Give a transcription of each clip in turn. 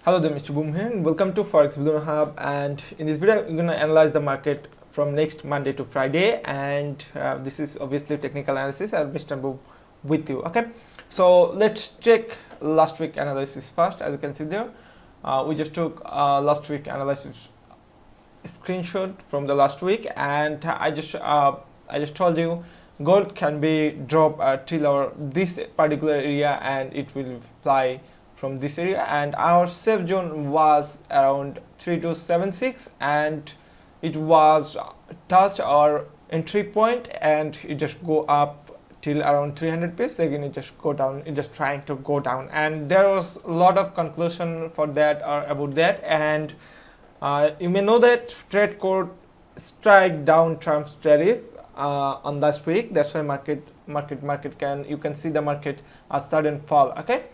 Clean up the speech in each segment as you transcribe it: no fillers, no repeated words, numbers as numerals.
Hello there, Mr. Boom here, and welcome to Forex Video Hub. And in this video, we're going to analyze the market from next Monday to Friday. And this is obviously technical analysis. And Mr. Boom with you. Okay, so let's check last week analysis first. As you can see there, we just took last week analysis screenshot from the last week, and I just told you gold can be dropped till this particular area, and it will fly from this area, and our safe zone was around 3276, and it was touched our entry point, and it just go up till around 300 pips. Again, it just go down, it just trying to go down, and there was a lot of conclusion for that or about that. And you may know that trade court strike down Trump's tariff on last week. That's why market can, you can see the market a sudden fall. Okay,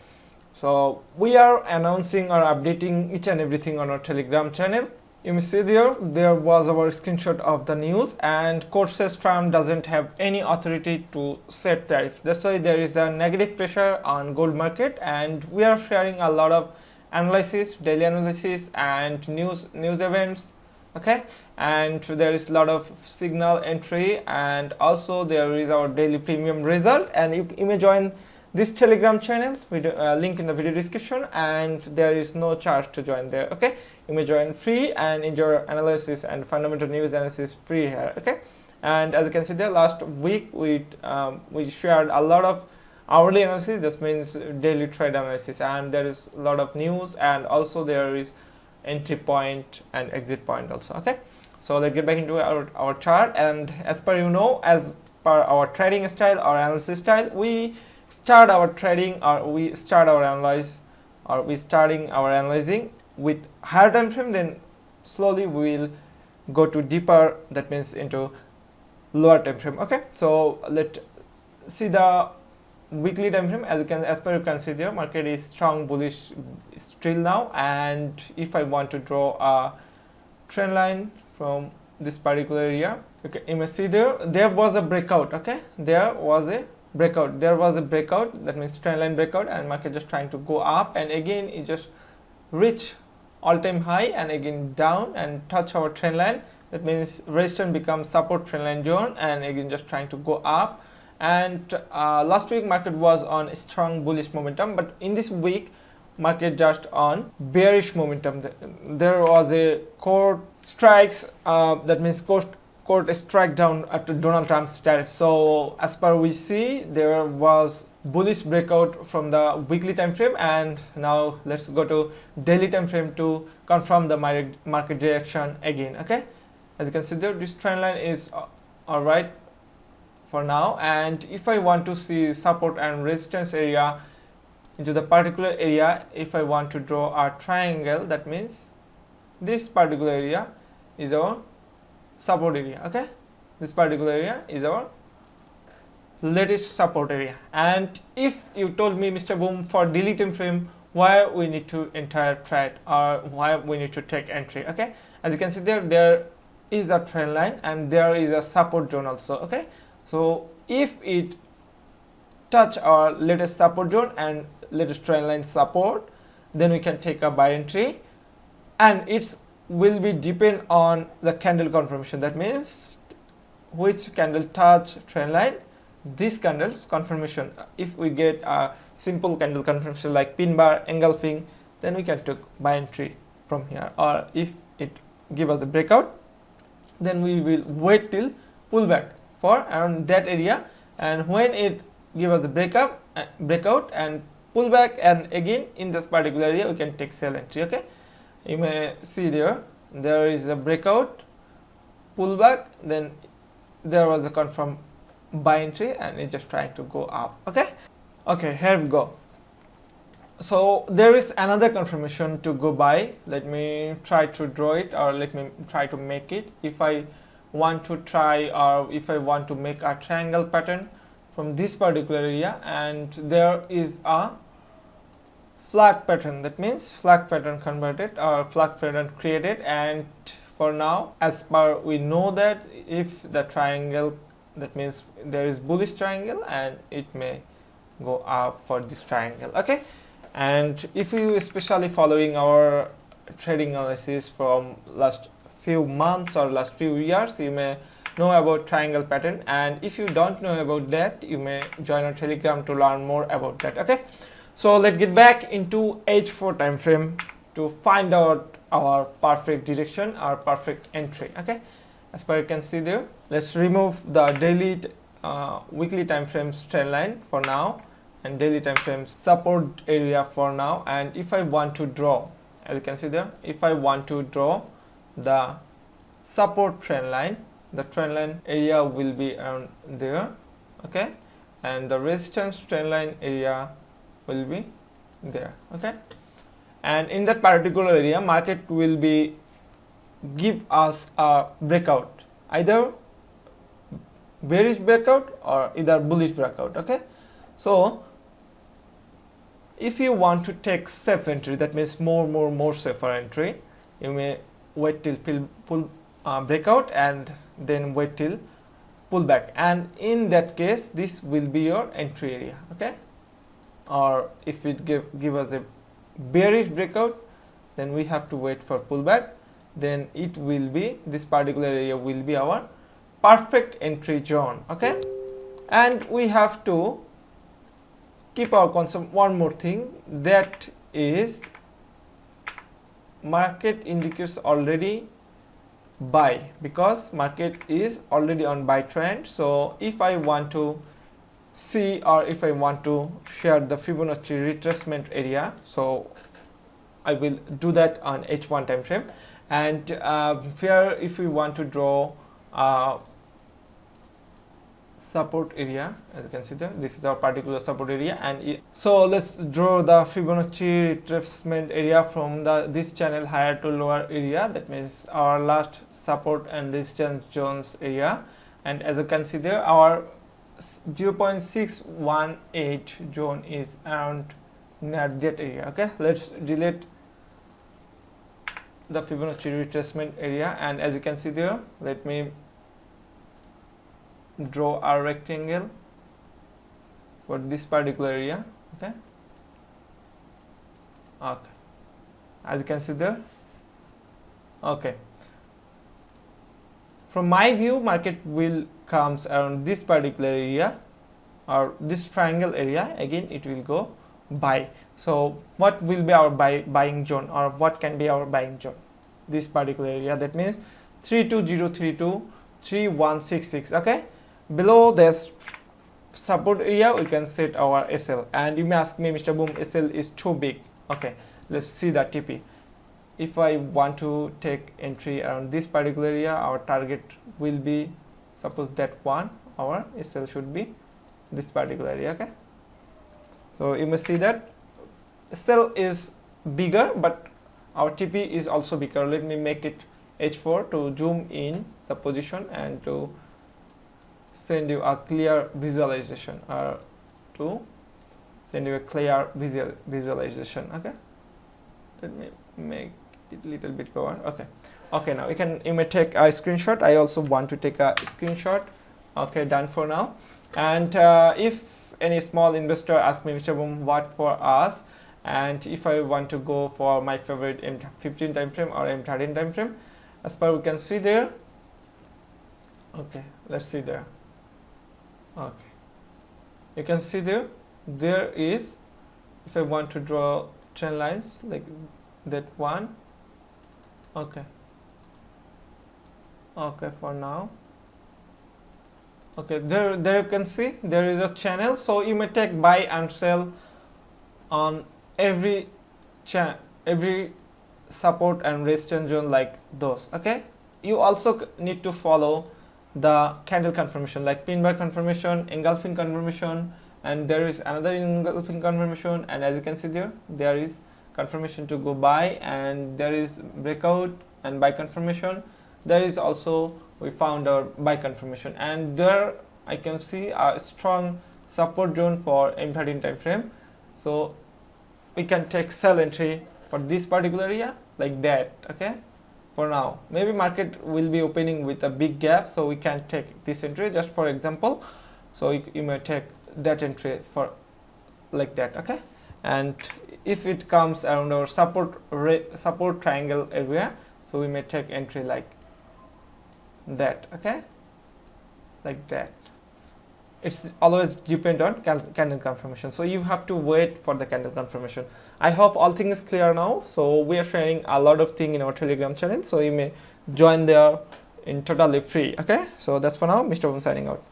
so we are announcing or updating each and everything on our Telegram channel. You may see there was our screenshot of the news, and court says Trump doesn't have any authority to set tariff. That's why there is a negative pressure on gold market, and we are sharing a lot of analysis, daily analysis, and news events. Okay, and there is a lot of signal entry, and also there is our daily premium result. And you may join this Telegram channel with link in the video description, and there is no charge to join there. Okay, you may join free and enjoy analysis and fundamental news analysis free here. Okay, and as you can see there, last week we shared a lot of hourly analysis. That means daily trade analysis, and there is a lot of news, and also there is entry point and exit point also. Okay, so let's get back into our chart. And as per as per our trading style or analysis style, we start our trading, or we start our analyze, or we starting our analyzing with higher time frame, then slowly we will go to deeper, that means into lower time frame. Okay, so let's see the weekly time frame. As per you can see there, market is strong bullish still now. And if I want to draw a trend line from this particular area, okay, you may see there was a breakout. Okay, there was a breakout, that means trend line breakout, and market just trying to go up, and again it just reach all-time high, and again down and touch our trend line. That means resistance becomes support trend line zone, and again just trying to go up. And last week market was on strong bullish momentum, but in this week market just on bearish momentum. There was a court strikes, that means court strike down at Donald Trump's tariff. So as per we see, there was bullish breakout from the weekly time frame, and now let's go to daily time frame to confirm the market direction again. Okay, as you can see there, this trend line is all right for now. And if I want to see support and resistance area into the particular area, if I want to draw a triangle, that means this particular area is our support area. Okay, this particular area is our latest support area. And if you told me, Mr. Boom, for daily time frame, why we need to enter trade, or why we need to take entry. Okay, as you can see there is a trend line, and there is a support zone also. Okay, so if it touch our latest support zone and latest trend line support, then we can take a buy entry, and it's will be depend on the candle confirmation. That means which candle touch trend line, this candle's confirmation. If we get a simple candle confirmation like pin bar engulfing, then we can take buy entry from here. Or if it give us a breakout, then we will wait till pullback for around that area, and when it give us a breakout and pullback, and again in this particular area we can take sell entry. Okay, you may see there is a breakout, pullback, then there was a confirmed buy entry, and it's just trying to go up. Okay, here we go. So there is another confirmation to go by. Let me try to draw it, or let me try to make it. If I want to try, or if I want to make a triangle pattern from this particular area, and there is a flag pattern, that means flag pattern converted or flag pattern created. And for now, as per we know that if the triangle, that means there is bullish triangle, and it may go up for this triangle. Okay, And if you especially following our trading analysis from last few months or last few years, you may know about triangle pattern, and if you don't know about that, you may join our Telegram to learn more about that. Okay, so let's get back into H4 time frame to find out our perfect direction, our perfect entry. Okay, as per you can see there, let's remove the daily weekly time frames trend line for now and daily time frames support area for now. And if I want to draw, as you can see there, if I want to draw the support trend line, the trend line area will be around there. Okay, and the resistance trend line area will be there. Okay, and in that particular area, market will be give us a breakout, either bearish breakout or either bullish breakout. Okay, so if you want to take safe entry, that means more safer entry, you may wait till pull breakout and then wait till pullback, and in that case this will be your entry area. Okay, or if it give us a bearish breakout, then we have to wait for pullback, then it will be, this particular area will be our perfect entry zone. Okay, and we have to keep our concept one more thing, that is market indicates already buy, because market is already on buy trend. So if I want to see, or if I want to share the Fibonacci retracement area, so I will do that on H1 time frame. And here if we want to draw support area, as you can see there, this is our particular support area. And so let's draw the Fibonacci retracement area from this channel higher to lower area, that means our last support and resistance zones area. And as you can see there, our 0.618 zone is around near that area. Okay, let's delete the Fibonacci retracement area, and as you can see there, let me draw a rectangle for this particular area. Okay, as you can see there. Okay, from my view, market will comes around this particular area or this triangle area, again it will go buy. So what will be our buying zone, or what can be our buying zone? This particular area, that means 32032 3166. Okay, below this support area we can set our SL. And you may ask me, Mr. Boom, SL is too big. Okay, let's see the TP. If I want to take entry around this particular area, our target will be, suppose that one, our SL should be this particular area. Okay, so you may see that SL is bigger, but our TP is also bigger. Let me make it H4 to zoom in the position and to send you a clear visualization, or to send you a clear visualization. Okay, let me make it a little bit lower. Okay, now you may take a screenshot. I also want to take a screenshot. Okay, done for now. And if any small investor asks me, Mr. Boom, what for us, and if I want to go for my favorite M15 time frame or M13 time frame, as per we can see there. Okay, let's see there. Okay, you can see there is, if I want to draw trend lines like that one. Okay, for now. Okay, there you can see there is a channel. So you may take buy and sell on every support and resistance zone like those. Okay, you also need to follow the candle confirmation, like pin bar confirmation, engulfing confirmation, and there is another engulfing confirmation. And as you can see there is confirmation to go buy, and there is breakout and buy confirmation. There is also, we found our buy confirmation, and there I can see a strong support zone for M13 time frame. So we can take sell entry for this particular area like that. Okay, for now maybe market will be opening with a big gap, so we can take this entry just for example. So you may take that entry for like that. Okay, and if it comes around our support triangle area, so we may take entry like that. Okay, like that. It's always depend on candle confirmation, so you have to wait for the candle confirmation. I hope all things is clear now. So we are sharing a lot of things in our Telegram channel, so you may join there in totally free. Okay, so that's for now. Mr. Boom signing out.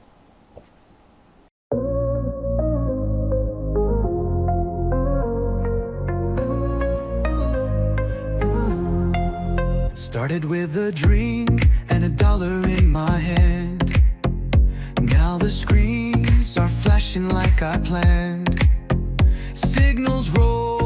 Started with a drink and $1 in my hand. Now the screens are flashing like I planned. Signals roll